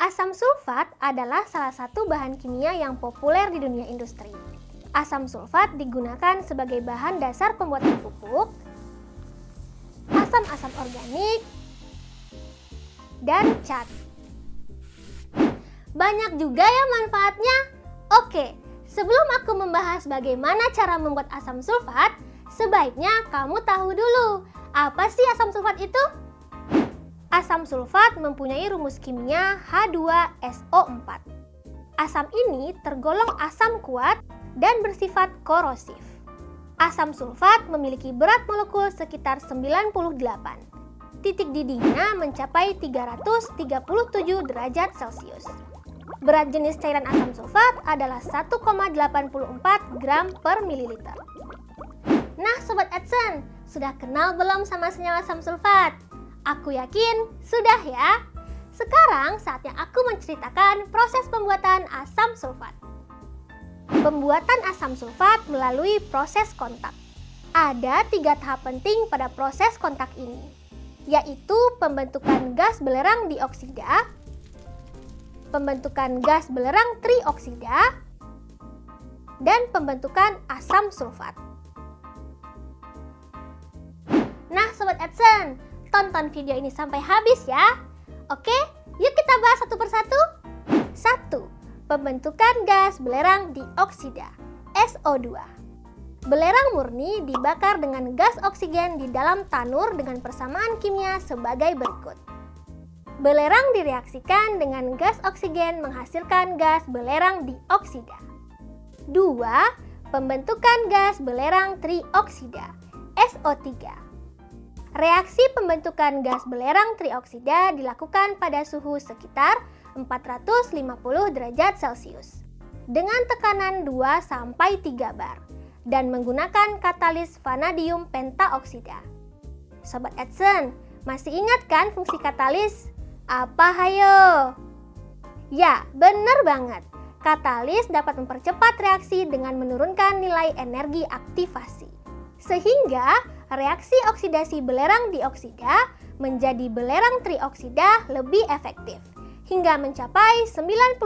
Asam sulfat adalah salah satu bahan kimia yang populer di dunia industri. Asam sulfat digunakan sebagai bahan dasar pembuatan pupuk, asam-asam organik, dan cat. Banyak juga ya manfaatnya. Oke, sebelum aku membahas bagaimana cara membuat asam sulfat, sebaiknya kamu tahu dulu, apa sih asam sulfat itu? Asam sulfat mempunyai rumus kimia H2SO4. Asam ini tergolong asam kuat dan bersifat korosif. Asam sulfat memiliki berat molekul sekitar 98. Titik didihnya mencapai 337 derajat Celcius. Berat jenis cairan asam sulfat adalah 1,84 gram per mililiter. Nah Sobat Edson, sudah kenal belum sama senyawa asam sulfat? Aku yakin sudah ya. Sekarang saatnya aku menceritakan proses pembuatan asam sulfat. Pembuatan asam sulfat melalui proses kontak. Ada 3 tahap penting pada proses kontak ini, yaitu pembentukan gas belerang dioksida, pembentukan gas belerang trioksida, dan pembentukan asam sulfat. Nah Sobat Edson, tonton video ini sampai habis ya. Oke, yuk kita bahas satu persatu. 1. Pembentukan gas belerang dioksida, SO2. Belerang murni dibakar dengan gas oksigen di dalam tanur dengan persamaan kimia sebagai berikut. Belerang direaksikan dengan gas oksigen menghasilkan gas belerang dioksida. 2. Pembentukan gas belerang trioksida, SO3. Reaksi pembentukan gas belerang trioksida dilakukan pada suhu sekitar 450 derajat Celcius dengan tekanan 2-3 bar dan menggunakan katalis vanadium pentaoksida. Sobat Edson, masih ingat kan fungsi katalis? Apa hayo? Ya, benar banget. Katalis dapat mempercepat reaksi dengan menurunkan nilai energi aktivasi. Sehingga reaksi oksidasi belerang dioksida menjadi belerang trioksida lebih efektif hingga mencapai 98%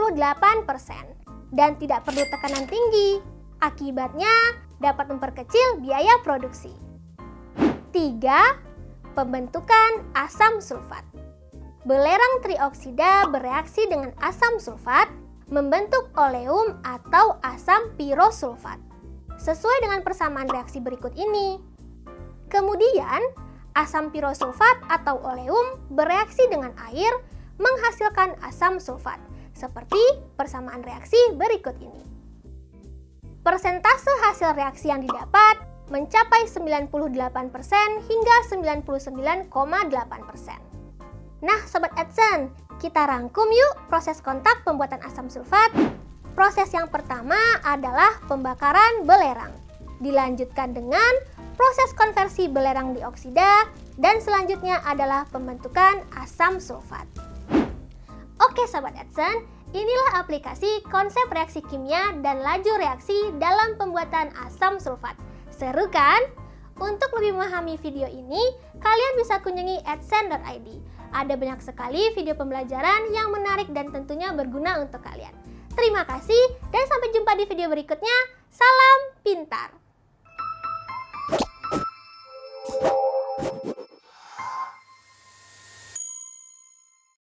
dan tidak perlu tekanan tinggi. Akibatnya dapat memperkecil biaya produksi. 3. Pembentukan asam sulfat. Belerang trioksida bereaksi dengan asam sulfat membentuk oleum atau asam pirosulfat sesuai dengan persamaan reaksi berikut ini. Kemudian, asam pirosulfat atau oleum bereaksi dengan air menghasilkan asam sulfat, seperti persamaan reaksi berikut ini. Persentase hasil reaksi yang didapat mencapai 98% hingga 99,8%. Nah, Sobat Edson, kita rangkum yuk proses kontak pembuatan asam sulfat. Proses yang pertama adalah pembakaran belerang. Dilanjutkan dengan proses konversi belerang dioksida, dan selanjutnya adalah pembentukan asam sulfat. Oke Sobat Edson, inilah aplikasi konsep reaksi kimia dan laju reaksi dalam pembuatan asam sulfat. Seru kan? Untuk lebih memahami video ini, kalian bisa kunjungi edson.id. Ada banyak sekali video pembelajaran yang menarik dan tentunya berguna untuk kalian. Terima kasih dan sampai jumpa di video berikutnya. Salam pintar!